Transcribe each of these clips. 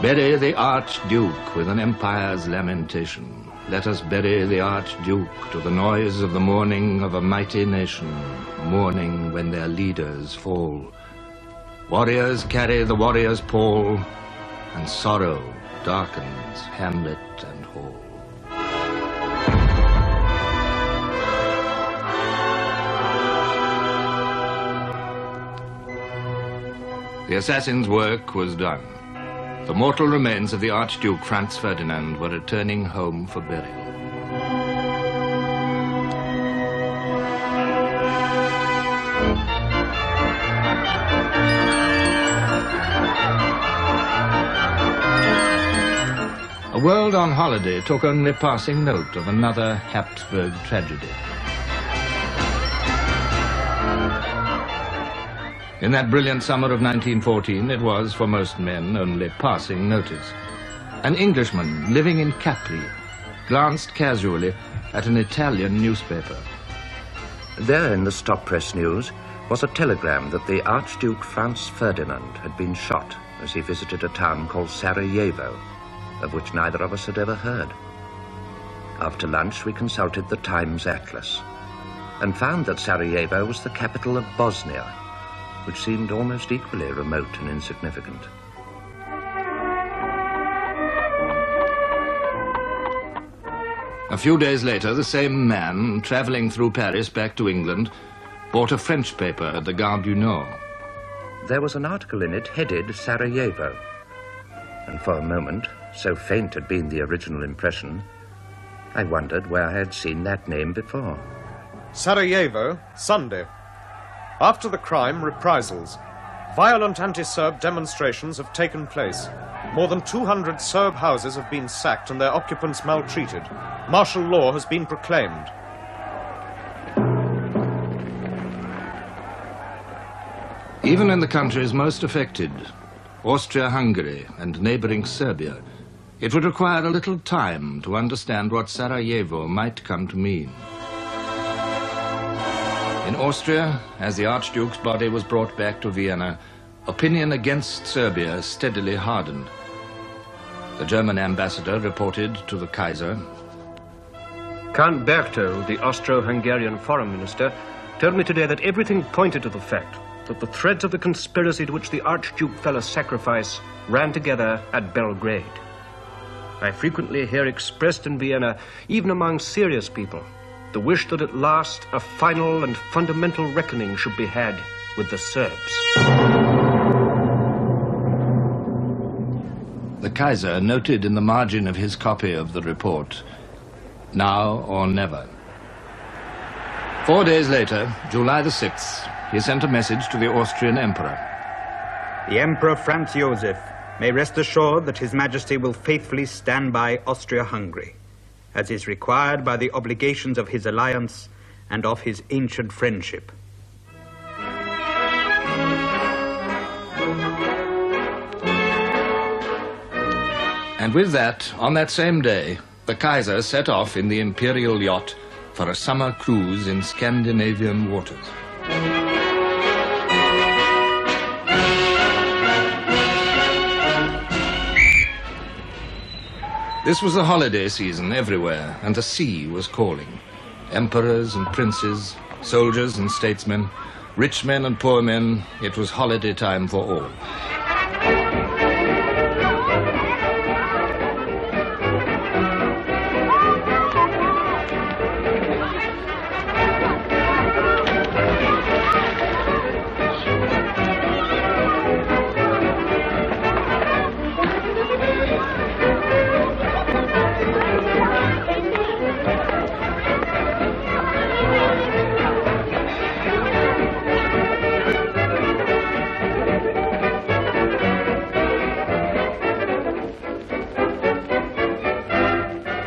Bury the Archduke with an empire's lamentation. Let us bury the Archduke to the noise of the mourning of a mighty nation, mourning when their leaders fall. Warriors carry the warrior's pall, and sorrow darkens hamlet and hall. The assassin's work was done. The mortal remains of the Archduke Franz Ferdinand were returning home for burial. A world on holiday took only passing note of another Habsburg tragedy. In that brilliant summer of 1914, it was, for most men, only passing notice. An Englishman living in Capri glanced casually at an Italian newspaper. There in the stop press news was a telegram that the Archduke Franz Ferdinand had been shot as he visited a town called Sarajevo, of which neither of us had ever heard. After lunch, we consulted the Times Atlas and found that Sarajevo was the capital of Bosnia, which seemed almost equally remote and insignificant. A few days later, the same man, traveling through Paris back to England, bought a French paper at the Gare du Nord. There was an article in it headed Sarajevo, and for a moment, so faint had been the original impression, I wondered where I had seen that name before. Sarajevo, Sunday. After the crime, reprisals. Violent anti-Serb demonstrations have taken place. More than 200 Serb houses have been sacked and their occupants maltreated. Martial law has been proclaimed. Even in the countries most affected, Austria-Hungary and neighboring Serbia, it would require a little time to understand what Sarajevo might come to mean. In Austria, as the Archduke's body was brought back to Vienna, opinion against Serbia steadily hardened. The German ambassador reported to the Kaiser. Count Berchtold, the Austro-Hungarian foreign minister, told me today that everything pointed to the fact that the threads of the conspiracy to which the Archduke fell a sacrifice ran together at Belgrade. I frequently hear expressed in Vienna, even among serious people, the wish that at last a final and fundamental reckoning should be had with the Serbs. The Kaiser noted in the margin of his copy of the report, "Now or never." 4 days later, July the 6th, he sent a message to the Austrian Emperor. The Emperor Franz Joseph may rest assured that His Majesty will faithfully stand by Austria-Hungary, as is required by the obligations of his alliance and of his ancient friendship. And with that, on that same day, the Kaiser set off in the imperial yacht for a summer cruise in Scandinavian waters. This was the holiday season everywhere, and the sea was calling. Emperors and princes, soldiers and statesmen, rich men and poor men, it was holiday time for all.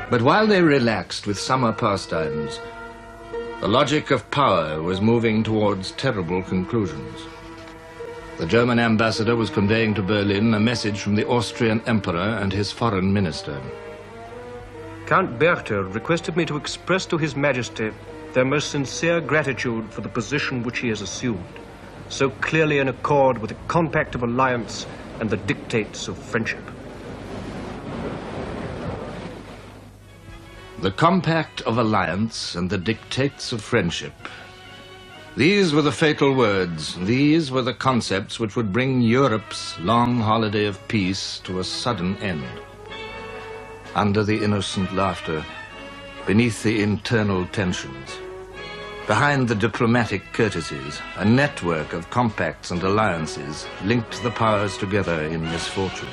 But while they relaxed with summer pastimes, the logic of power was moving towards terrible conclusions. The German ambassador was conveying to Berlin a message from the Austrian emperor and his foreign minister. Count Berchtold requested me to express to His Majesty their most sincere gratitude for the position which he has assumed, so clearly in accord with the compact of alliance and the dictates of friendship. the compact of alliance and the dictates of friendship. These were the fatal words. These were the concepts which would bring Europe's long holiday of peace to a sudden end. Under the innocent laughter, beneath the internal tensions, behind the diplomatic courtesies, a network of compacts and alliances linked the powers together in misfortune.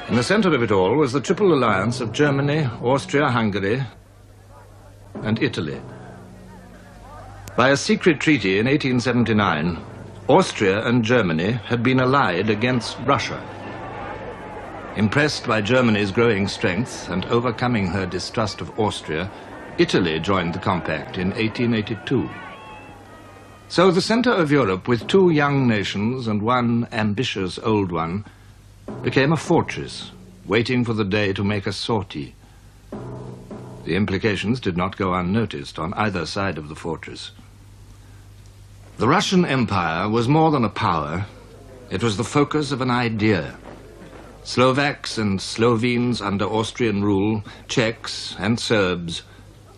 In the center of it all was the triple alliance of Germany, Austria-Hungary, and Italy. By a secret treaty in 1879, Austria and Germany had been allied against Russia. Impressed by Germany's growing strength and overcoming her distrust of Austria, Italy joined the compact in 1882. So the center of Europe, with two young nations and one ambitious old one, became a fortress, waiting for the day to make a sortie. The implications did not go unnoticed on either side of the fortress. The Russian Empire was more than a power. It was the focus of an idea. Slovaks and Slovenes under Austrian rule, Czechs and Serbs,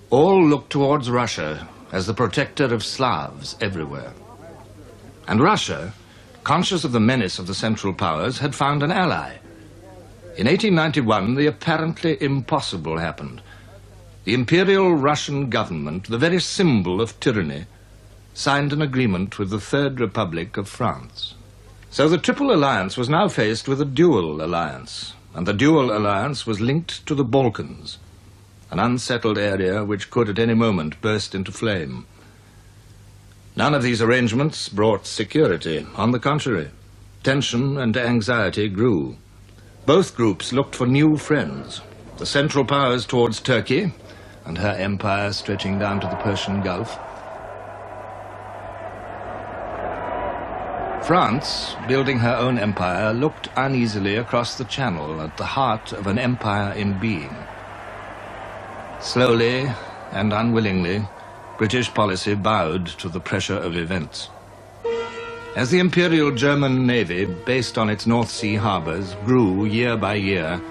all looked towards Russia as the protector of Slavs everywhere. And Russia, conscious of the menace of the Central Powers, had found an ally. In 1891, the apparently impossible happened. The Imperial Russian government, the very symbol of tyranny, signed an agreement with the Third Republic of France. So the Triple Alliance was now faced with a dual alliance, and the dual alliance was linked to the Balkans, an unsettled area which could at any moment burst into flame. None of these arrangements brought security. On the contrary, tension and anxiety grew. Both groups looked for new friends, the Central Powers towards Turkey and her empire stretching down to the Persian Gulf. France, building her own empire, looked uneasily across the Channel at the heart of an empire in being. Slowly and unwillingly, British policy bowed to the pressure of events. As the Imperial German Navy, based on its North Sea harbors, grew year by year,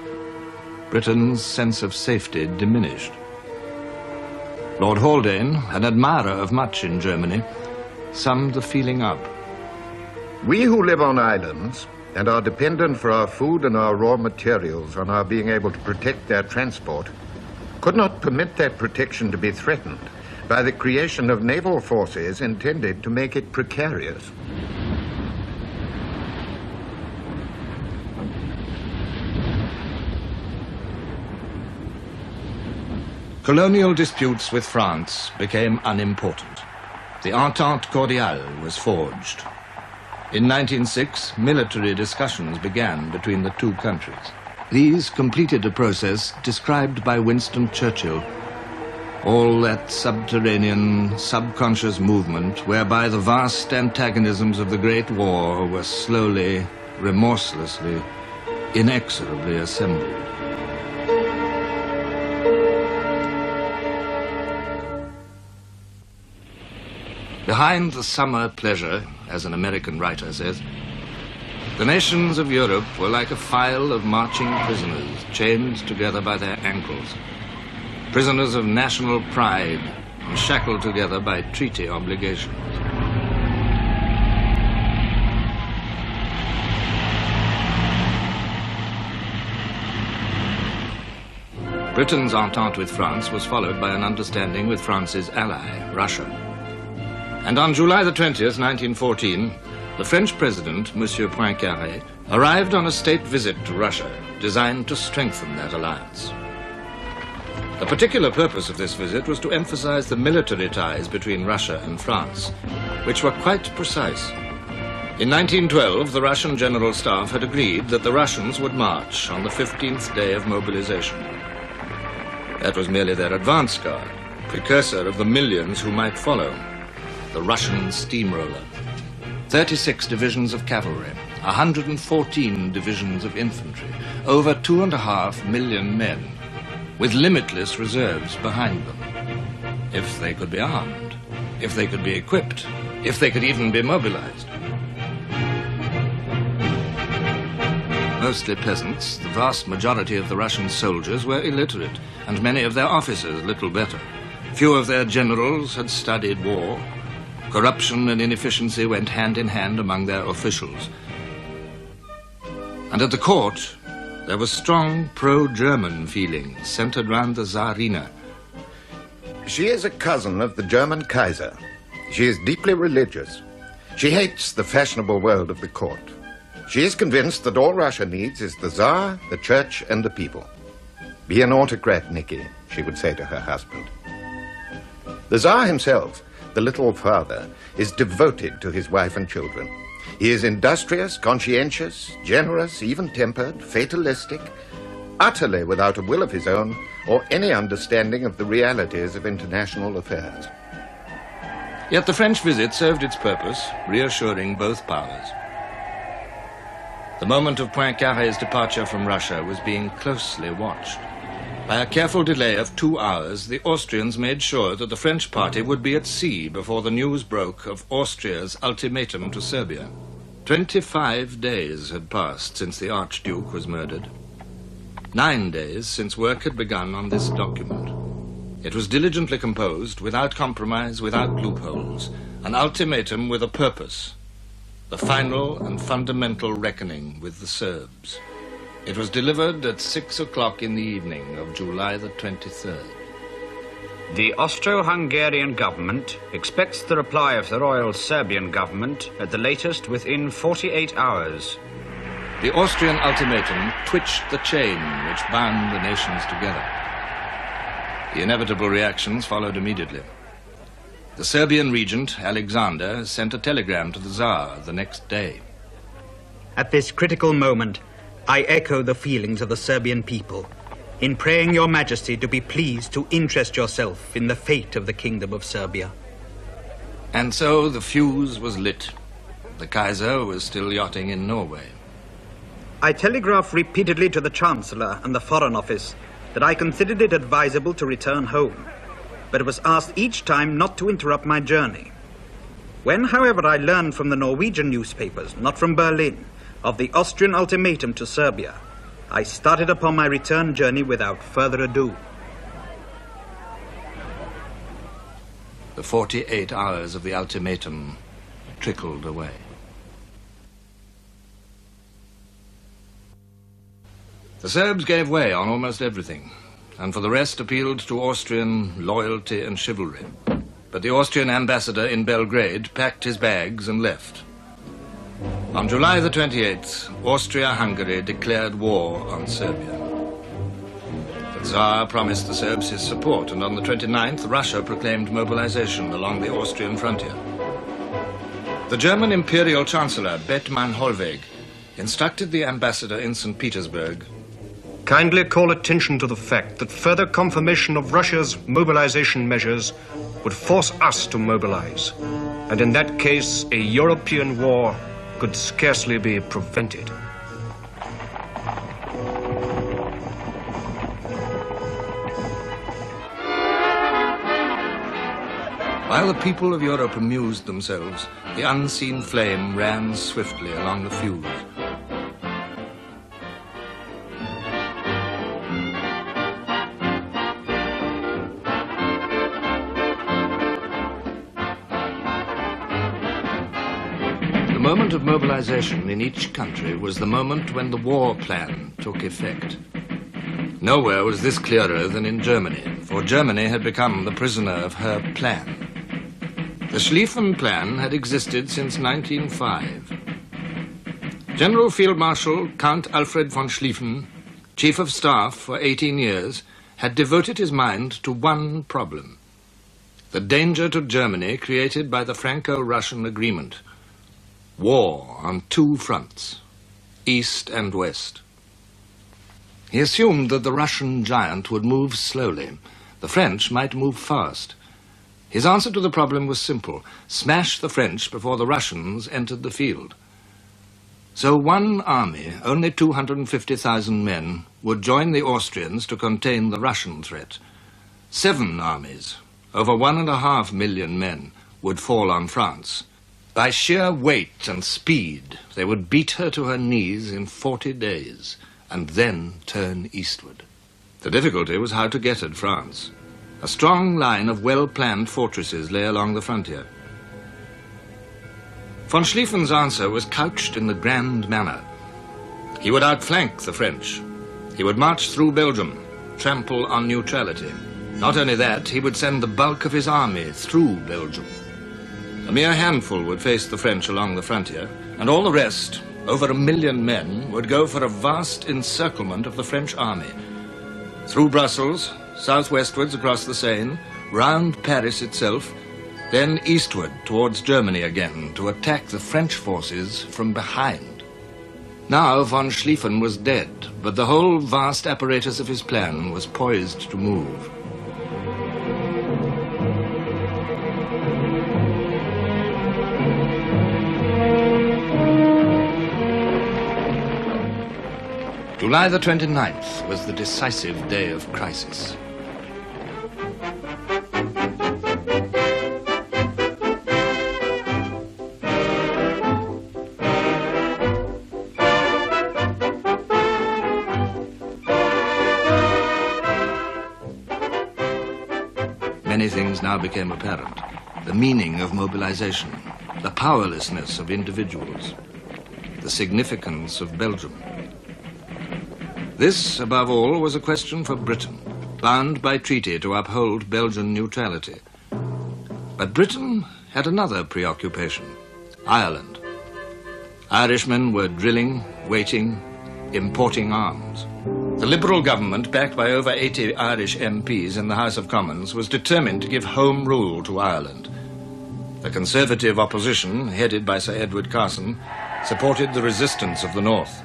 Britain's sense of safety diminished. Lord Haldane, an admirer of much in Germany, summed the feeling up. We who live on islands and are dependent for our food and our raw materials on our being able to protect their transport could not permit that protection to be threatened by the creation of naval forces intended to make it precarious. Colonial disputes with France became unimportant. The Entente Cordiale was forged. In 1906, military discussions began between the two countries. These completed a process described by Winston Churchill, all that subterranean, subconscious movement whereby the vast antagonisms of the Great War were slowly, remorselessly, inexorably assembled. Behind the summer pleasure, as an American writer says, the nations of Europe were like a file of marching prisoners chained together by their ankles, prisoners of national pride and shackled together by treaty obligations. Britain's entente with France was followed by an understanding with France's ally, Russia. And on July the 20th, 1914, the French president, Monsieur Poincaré, arrived on a state visit to Russia, designed to strengthen that alliance. The particular purpose of this visit was to emphasize the military ties between Russia and France, which were quite precise. In 1912, the Russian General Staff had agreed that the Russians would march on the 15th day of mobilization. That was merely their advance guard, precursor of the millions who might follow. The Russian steamroller. 36 divisions of cavalry, 114 divisions of infantry, over 2.5 million men, with limitless reserves behind them. If they could be armed, if they could be equipped, if they could even be mobilized. Mostly peasants, the vast majority of the Russian soldiers were illiterate, and many of their officers little better. Few of their generals had studied war. Corruption and inefficiency went hand in hand among their officials. And at the court, there was strong pro-German feeling centered round the Tsarina. She is a cousin of the German Kaiser. She is deeply religious. She hates the fashionable world of the court. She is convinced that all Russia needs is the Tsar, the church, and the people. Be an autocrat, Nicky, she would say to her husband. The Tsar himself, the little father, is devoted to his wife and children. He is industrious, conscientious, generous, even-tempered, fatalistic, utterly without a will of his own or any understanding of the realities of international affairs. Yet the French visit served its purpose, reassuring both powers. The moment of Poincaré's departure from Russia was being closely watched. By a careful delay of 2 hours, the Austrians made sure that the French party would be at sea before the news broke of Austria's ultimatum to Serbia. 25 days had passed since the Archduke was murdered. 9 days since work had begun on this document. It was diligently composed, without compromise, without loopholes, an ultimatum with a purpose, the final and fundamental reckoning with the Serbs. It was delivered at 6 o'clock in the evening of July the 23rd. The Austro-Hungarian government expects the reply of the Royal Serbian government at the latest within 48 hours. The Austrian ultimatum twitched the chain which bound the nations together. The inevitable reactions followed immediately. The Serbian regent, Alexander, sent a telegram to the Tsar the next day. At this critical moment, I echo the feelings of the Serbian people in praying your majesty to be pleased to interest yourself in the fate of the Kingdom of Serbia. And so the fuse was lit. The Kaiser was still yachting in Norway. I telegraphed repeatedly to the Chancellor and the Foreign Office that I considered it advisable to return home, but was asked each time not to interrupt my journey. When, however, I learned from the Norwegian newspapers, not from Berlin, of the Austrian ultimatum to Serbia, I started upon my return journey without further ado. The 48 hours of the ultimatum trickled away. The Serbs gave way on almost everything, and for the rest appealed to Austrian loyalty and chivalry. But the Austrian ambassador in Belgrade packed his bags and left. On July the 28th, Austria-Hungary declared war on Serbia. The Tsar promised the Serbs his support, and on the 29th, Russia proclaimed mobilization along the Austrian frontier. The German Imperial Chancellor, Bethmann Hollweg, instructed the ambassador in St. Petersburg, kindly call attention to the fact that further confirmation of Russia's mobilization measures would force us to mobilize. And in that case, a European war could scarcely be prevented. While the people of Europe amused themselves, the unseen flame ran swiftly along the fuse. The moment of mobilization in each country was the moment when the war plan took effect. Nowhere was this clearer than in Germany, for Germany had become the prisoner of her plan. The Schlieffen Plan had existed since 1905. General Field Marshal Count Alfred von Schlieffen, Chief of Staff for 18 years, had devoted his mind to one problem: the danger to Germany created by the Franco-Russian agreement. War on 2 fronts, east and west. He assumed that the Russian giant would move slowly. The French might move fast. His answer to the problem was simple: smash the French before the Russians entered the field. So one army, only 250,000 men, would join the Austrians to contain the Russian threat. 7 armies, over 1.5 million men, would fall on France. By sheer weight and speed, they would beat her to her knees in 40 days, and then turn eastward. The difficulty was how to get at France. A strong line of well-planned fortresses lay along the frontier. Von Schlieffen's answer was couched in the grand manner. He would outflank the French. He would march through Belgium, trample on neutrality. Not only that, he would send the bulk of his army through Belgium. A mere handful would face the French along the frontier, and all the rest, over 1 million men, would go for a vast encirclement of the French army. Through Brussels, southwestwards across the Seine, round Paris itself, then eastward towards Germany again to attack the French forces from behind. Now von Schlieffen was dead, but the whole vast apparatus of his plan was poised to move. July the 29th was the decisive day of crisis. Many things now became apparent. The meaning of mobilization, the powerlessness of individuals, the significance of Belgium. This, above all, was a question for Britain, bound by treaty to uphold Belgian neutrality. But Britain had another preoccupation, Ireland. Irishmen were drilling, waiting, importing arms. The Liberal government, backed by over 80 Irish MPs in the House of Commons, was determined to give home rule to Ireland. The Conservative opposition, headed by Sir Edward Carson, supported the resistance of the North.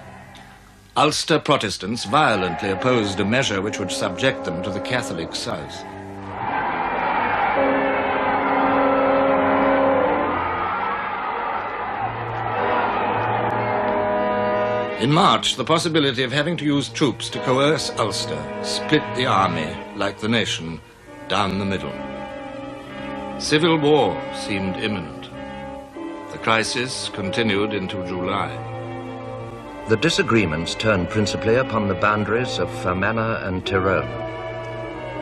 Ulster Protestants violently opposed a measure which would subject them to the Catholic South. In March, the possibility of having to use troops to coerce Ulster split the army, like the nation, down the middle. Civil war seemed imminent. The crisis continued into July. The disagreements turned principally upon the boundaries of Fermanagh and Tyrone.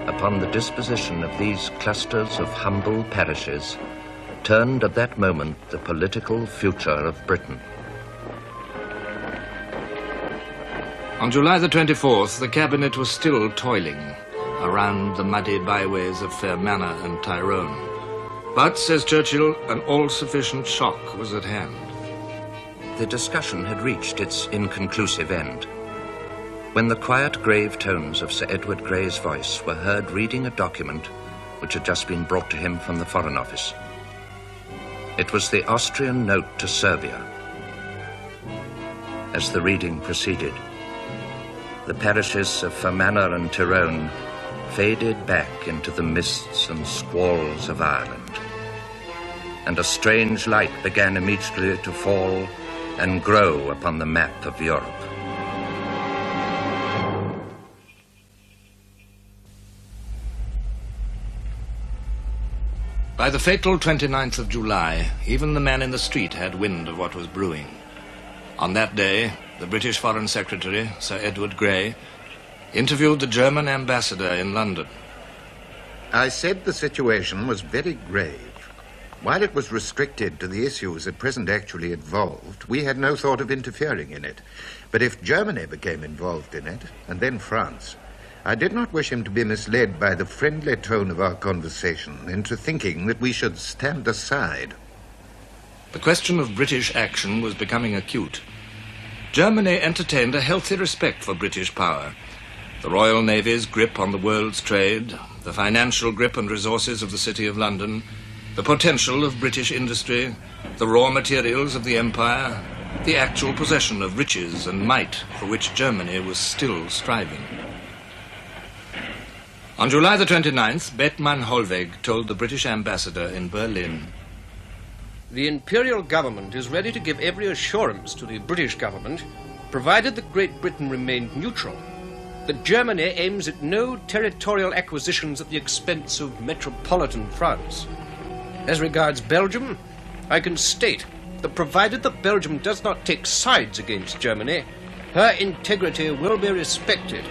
Upon the disposition of these clusters of humble parishes turned at that moment the political future of Britain. On July the 24th, the cabinet was still toiling around the muddy byways of Fermanagh and Tyrone. But, says Churchill, an all-sufficient shock was at hand. The discussion had reached its inconclusive end when the quiet, grave tones of Sir Edward Grey's voice were heard reading a document which had just been brought to him from the Foreign Office. It was the Austrian note to Serbia. As the reading proceeded, the parishes of Fermanagh and Tyrone faded back into the mists and squalls of Ireland, and a strange light began immediately to fall and grow upon the map of Europe. By the fatal 29th of July, even the man in the street had wind of what was brewing. On that day, the British Foreign Secretary, Sir Edward Grey, interviewed the German ambassador in London. I said the situation was very grave. While it was restricted to the issues at present actually involved, we had no thought of interfering in it. But if Germany became involved in it, and then France, I did not wish him to be misled by the friendly tone of our conversation into thinking that we should stand aside. The question of British action was becoming acute. Germany entertained a healthy respect for British power. The Royal Navy's grip on the world's trade, the financial grip and resources of the City of London, the potential of British industry, the raw materials of the empire, the actual possession of riches and might for which Germany was still striving. On July the 29th, Bethmann Hollweg told the British ambassador in Berlin, "The Imperial Government is ready to give every assurance to the British government, provided that Great Britain remained neutral, that Germany aims at no territorial acquisitions at the expense of metropolitan France. As regards Belgium, I can state that provided that Belgium does not take sides against Germany, her integrity will be respected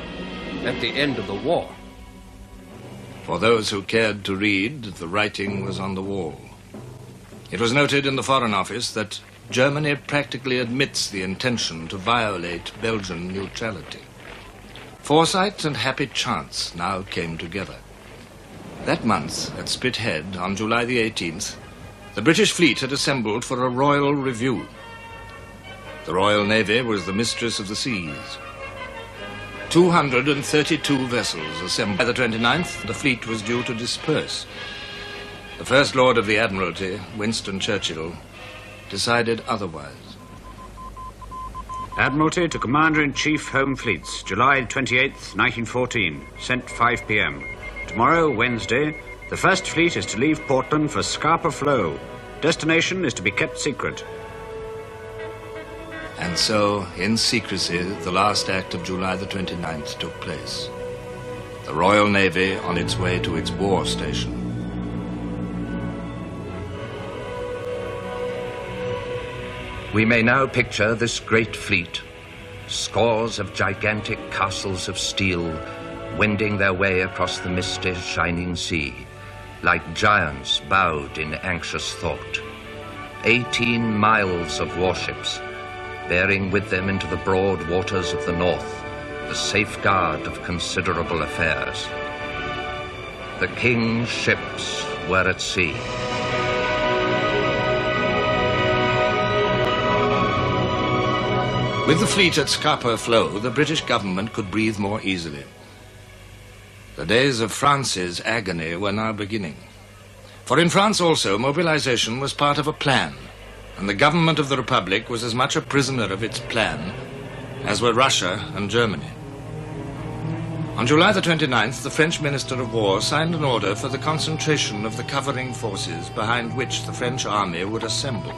at the end of the war. For those who cared to read, the writing was on the wall. It was noted in the Foreign Office that Germany practically admits the intention to violate Belgian neutrality. Foresight and happy chance now came together. That month, at Spithead, on July the 18th, the British fleet had assembled for a royal review. The Royal Navy was the mistress of the seas. 232 vessels assembled. By the 29th, the fleet was due to disperse. The First Lord of the Admiralty, Winston Churchill, decided otherwise. Admiralty to Commander-in-Chief Home Fleets, July 28th, 1914, sent 5 p.m. Tomorrow, Wednesday, the First Fleet is to leave Portland for Scapa Flow. Destination is to be kept secret. And so, in secrecy, the last act of July the 29th took place. The Royal Navy on its way to its war station. We may now picture this great fleet, scores of gigantic castles of steel wending their way across the misty, shining sea, like giants bowed in anxious thought. 18 miles of warships, bearing with them into the broad waters of the north the safeguard of considerable affairs. The king's ships were at sea. With the fleet at Scapa Flow, the British government could breathe more easily. The days of France's agony were now beginning. For in France also, mobilization was part of a plan, and the government of the Republic was as much a prisoner of its plan as were Russia and Germany. On July the 29th, the French Minister of War signed an order for the concentration of the covering forces behind which the French army would assemble.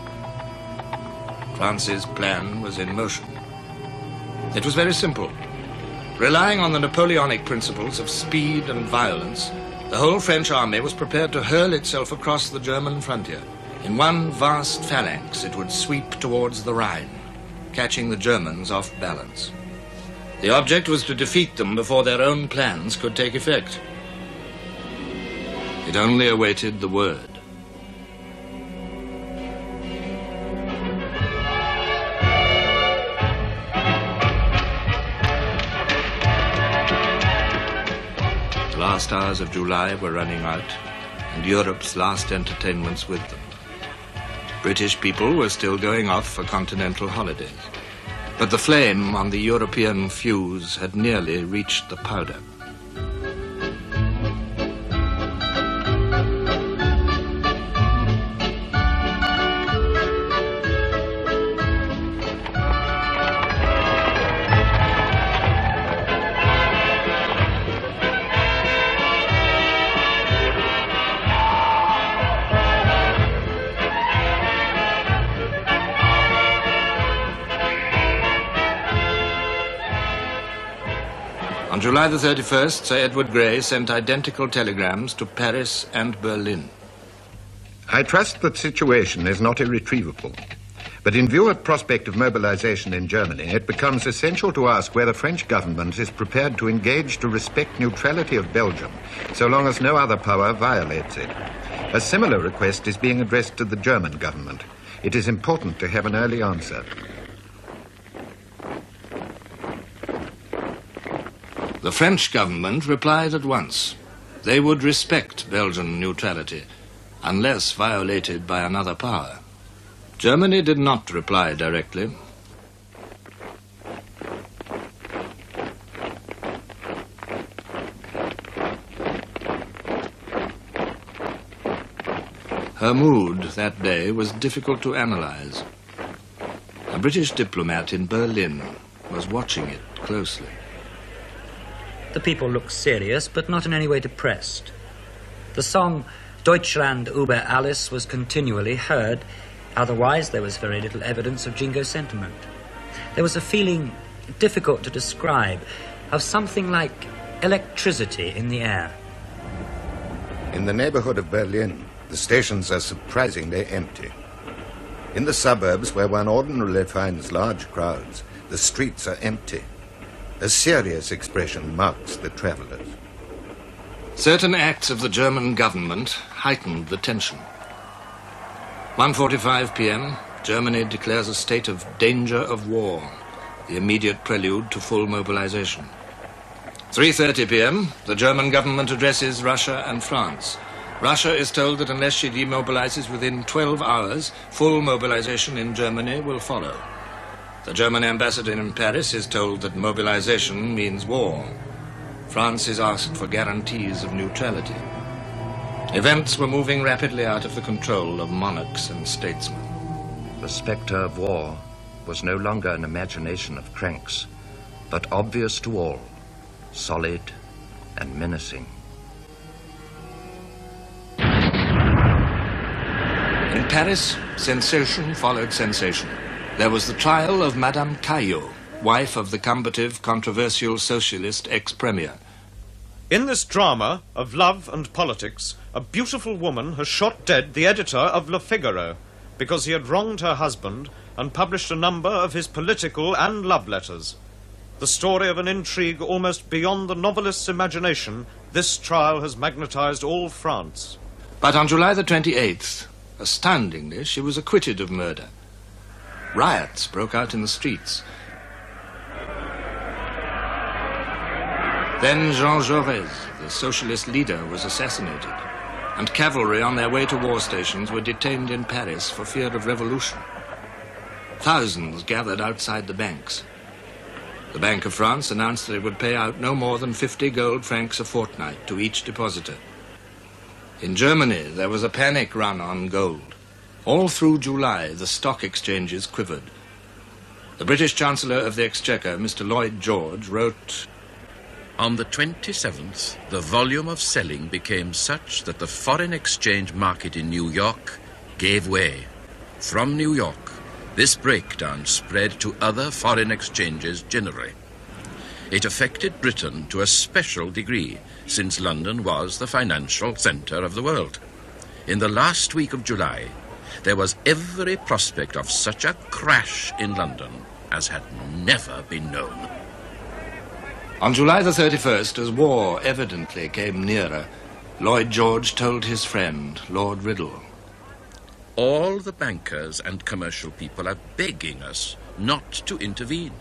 France's plan was in motion. It was very simple. Relying on the Napoleonic principles of speed and violence, the whole French army was prepared to hurl itself across the German frontier. In one vast phalanx, it would sweep towards the Rhine, catching the Germans off balance. The object was to defeat them before their own plans could take effect. It only awaited the word. The last hours of July were running out, and Europe's last entertainments with them. British people were still going off for continental holidays, but the flame on the European fuse had nearly reached the powder. On July the 31st, Sir Edward Grey sent identical telegrams to Paris and Berlin. I trust that the situation is not irretrievable. But in view of prospect of mobilization in Germany, it becomes essential to ask where the French government is prepared to engage to respect neutrality of Belgium, so long as no other power violates it. A similar request is being addressed to the German government. It is important to have an early answer. The French government replied at once. They would respect Belgian neutrality, unless violated by another power. Germany did not reply directly. Her mood that day was difficult to analyze. A British diplomat in Berlin was watching it closely. The people looked serious, but not in any way depressed. The song Deutschland über alles was continually heard. Otherwise, there was very little evidence of Jingo sentiment. There was a feeling difficult to describe of something like electricity in the air. In the neighborhood of Berlin, the stations are surprisingly empty. In the suburbs, where one ordinarily finds large crowds, the streets are empty. A serious expression marks the travellers. Certain acts of the German government heightened the tension. 1:45 p.m., Germany declares a state of danger of war, the immediate prelude to full mobilization. 3:30 p.m., the German government addresses Russia and France. Russia is told that unless she demobilizes within 12 hours, full mobilization in Germany will follow. The German ambassador in Paris is told that mobilization means war. France is asked for guarantees of neutrality. Events were moving rapidly out of the control of monarchs and statesmen. The spectre of war was no longer an imagination of cranks, but obvious to all, solid and menacing. In Paris, sensation followed sensation. There was the trial of Madame Caillot, wife of the combative, controversial socialist ex-premier. In this drama of love and politics, a beautiful woman has shot dead the editor of Le Figaro because he had wronged her husband and published a number of his political and love letters. The story of an intrigue almost beyond the novelist's imagination, this trial has magnetized all France. But on July the 28th, astoundingly, she was acquitted of murder. Riots broke out in the streets. Then Jean Jaurès, the socialist leader, was assassinated, and cavalry on their way to war stations were detained in Paris for fear of revolution. Thousands gathered outside the banks. The Bank of France announced that it would pay out no more than 50 gold francs a fortnight to each depositor. In Germany, there was a panic run on gold. All through July, the stock exchanges quivered. The British Chancellor of the Exchequer, Mr. Lloyd George, wrote, "On the 27th, the volume of selling became such that the foreign exchange market in New York gave way. From New York, this breakdown spread to other foreign exchanges generally. It affected Britain to a special degree, since London was the financial center of the world. In the last week of July, there was every prospect of such a crash in London as had never been known." On July the 31st, as war evidently came nearer, Lloyd George told his friend, Lord Riddle, "All the bankers and commercial people are begging us not to intervene.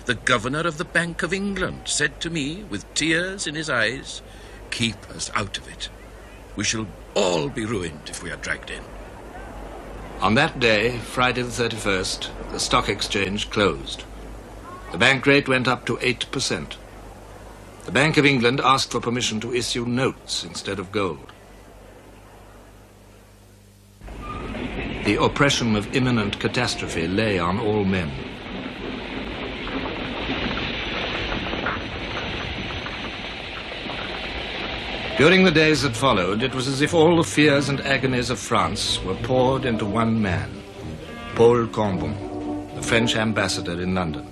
The governor of the Bank of England said to me, with tears in his eyes, 'Keep us out of it. We shall all be ruined if we are dragged in.'" On that day, Friday the 31st, the stock exchange closed. The bank rate went up to 8%. The Bank of England asked for permission to issue notes instead of gold. The oppression of imminent catastrophe lay on all men. During the days that followed, it was as if all the fears and agonies of France were poured into one man, Paul Cambon, the French ambassador in London.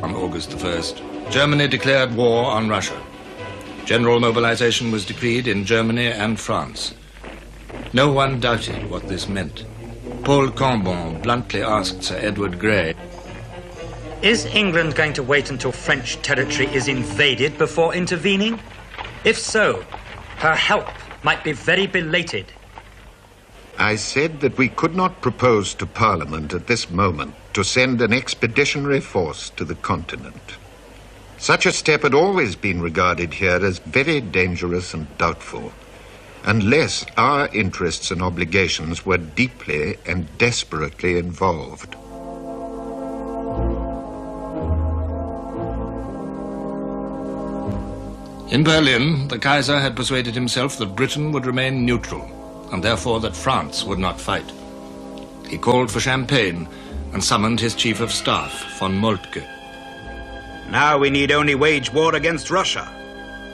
On August the 1st, Germany declared war on Russia. General mobilization was decreed in Germany and France. No one doubted what this meant. Paul Cambon bluntly asked Sir Edward Grey, "Is England going to wait until French territory is invaded before intervening? If so, her help might be very belated." I said that we could not propose to Parliament at this moment to send an expeditionary force to the continent. Such a step had always been regarded here as very dangerous and doubtful, unless our interests and obligations were deeply and desperately involved. In Berlin, the Kaiser had persuaded himself that Britain would remain neutral, and therefore that France would not fight. He called for champagne and summoned his chief of staff, von Moltke. Now we need only wage war against Russia.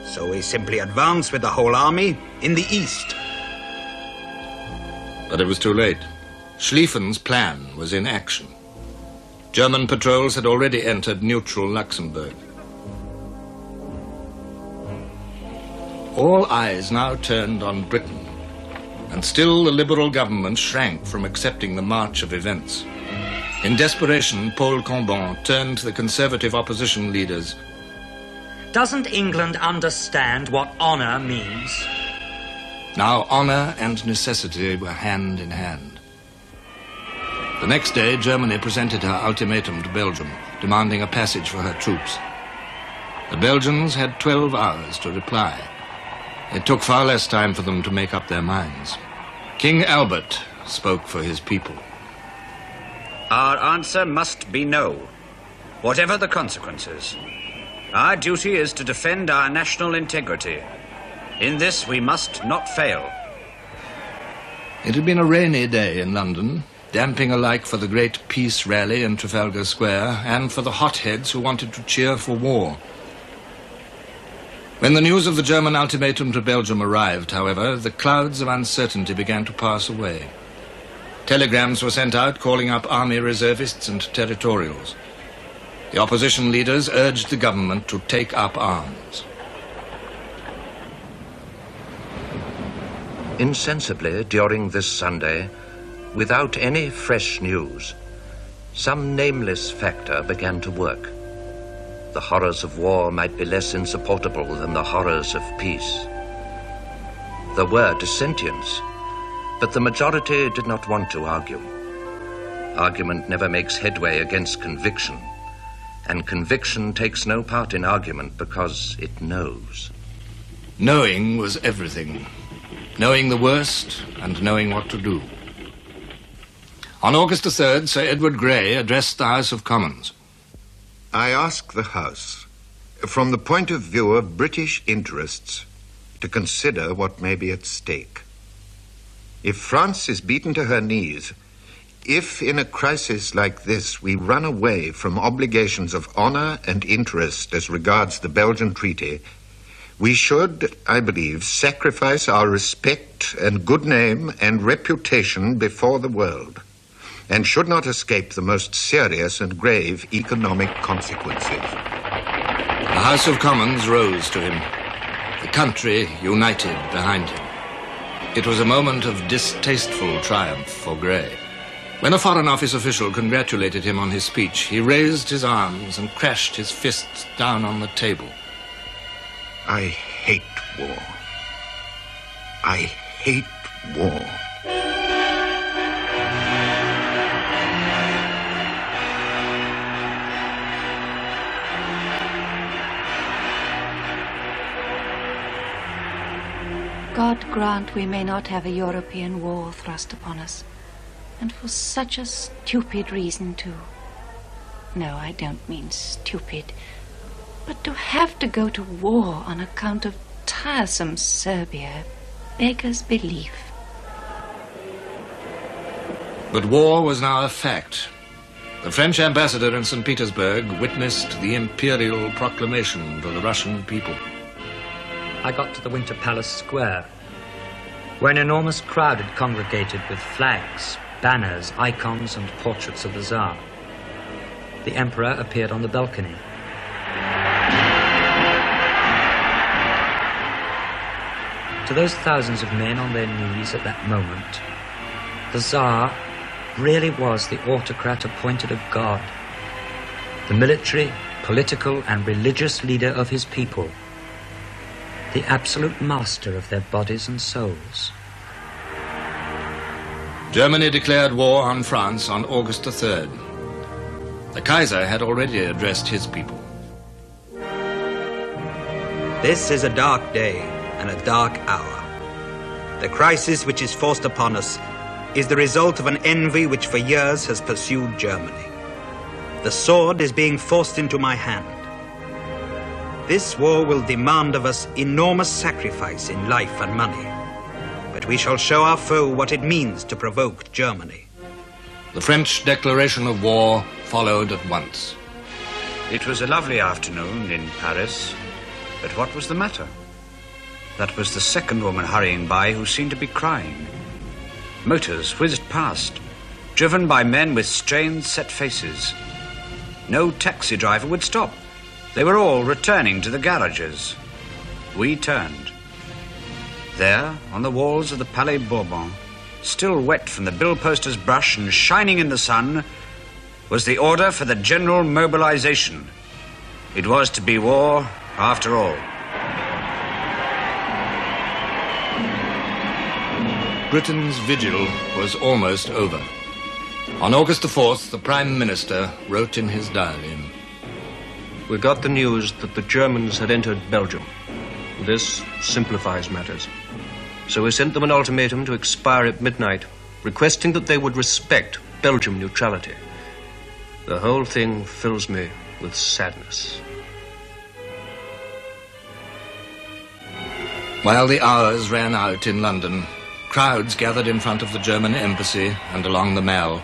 So we simply advance with the whole army in the east. But it was too late. Schlieffen's plan was in action. German patrols had already entered neutral Luxembourg. All eyes now turned on Britain, and still the Liberal government shrank from accepting the march of events. In desperation, Paul Combon turned to the Conservative opposition leaders. Doesn't England understand what honour means? Now honour and necessity were hand in hand. The next day, Germany presented her ultimatum to Belgium, demanding a passage for her troops. The Belgians had 12 hours to reply. It took far less time for them to make up their minds. King Albert spoke for his people. Our answer must be no, whatever the consequences. Our duty is to defend our national integrity. In this we must not fail. It had been a rainy day in London, damping alike for the great peace rally in Trafalgar Square and for the hotheads who wanted to cheer for war. When the news of the German ultimatum to Belgium arrived, however, the clouds of uncertainty began to pass away. Telegrams were sent out calling up army reservists and territorials. The opposition leaders urged the government to take up arms. Insensibly, during this Sunday, without any fresh news, some nameless factor began to work. The horrors of war might be less insupportable than the horrors of peace. There were dissentients, but the majority did not want to argue. Argument never makes headway against conviction, and conviction takes no part in argument because it knows. Knowing was everything. Knowing the worst and knowing what to do. On August the 3rd, Sir Edward Grey addressed the House of Commons. I ask the House, from the point of view of British interests, to consider what may be at stake. If France is beaten to her knees, if in a crisis like this we run away from obligations of honor and interest as regards the Belgian Treaty, we should, I believe, sacrifice our respect and good name and reputation before the world, and should not escape the most serious and grave economic consequences. The House of Commons rose to him, the country united behind him. It was a moment of distasteful triumph for Grey. When a Foreign Office official congratulated him on his speech, he raised his arms and crashed his fists down on the table. I hate war. I hate war. God grant we may not have a European war thrust upon us. And for such a stupid reason, too. No, I don't mean stupid. But to have to go to war on account of tiresome Serbia beggars belief. But war was now a fact. The French ambassador in St. Petersburg witnessed the imperial proclamation to the Russian people. I got to the Winter Palace Square, where an enormous crowd had congregated with flags, banners, icons, and portraits of the Tsar. The Emperor appeared on the balcony. To those thousands of men on their knees at that moment, the Tsar really was the autocrat appointed of God, the military, political, and religious leader of his people, the absolute master of their bodies and souls. Germany declared war on France on August the 3rd. The Kaiser had already addressed his people. This is a dark day and a dark hour. The crisis which is forced upon us is the result of an envy which for years has pursued Germany. The sword is being forced into my hand. This war will demand of us enormous sacrifice in life and money. But we shall show our foe what it means to provoke Germany. The French declaration of war followed at once. It was a lovely afternoon in Paris, but what was the matter? That was the second woman hurrying by who seemed to be crying. Motors whizzed past, driven by men with strained, set faces. No taxi driver would stop. They were all returning to the garages. We turned. There, on the walls of the Palais Bourbon, still wet from the bill-poster's brush and shining in the sun, was the order for the general mobilization. It was to be war after all. Britain's vigil was almost over. On August the 4th, the Prime Minister wrote in his diary, We got the news that the Germans had entered Belgium. This simplifies matters. So we sent them an ultimatum to expire at midnight, requesting that they would respect Belgian neutrality. The whole thing fills me with sadness. While the hours ran out in London, crowds gathered in front of the German embassy and along the Mall.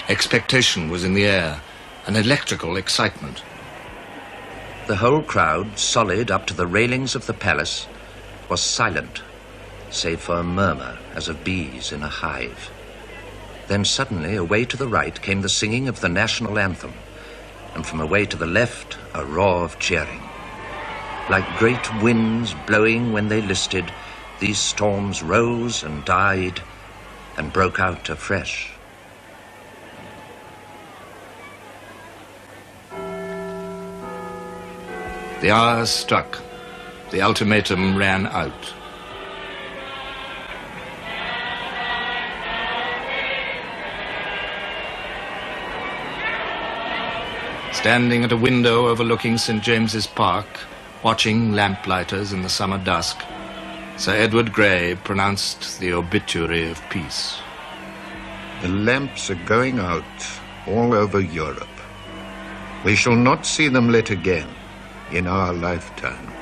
Expectation was in the air, an electrical excitement. The whole crowd, solid up to the railings of the palace, was silent, save for a murmur as of bees in a hive. Then suddenly, away to the right, came the singing of the national anthem, and from away to the left, a roar of cheering. Like great winds blowing when they listed, these storms rose and died and broke out afresh. The hour struck. The ultimatum ran out. Standing at a window overlooking St. James's Park, watching lamplighters in the summer dusk, Sir Edward Grey pronounced the obituary of peace. The lamps are going out all over Europe. We shall not see them lit again in our lifetime.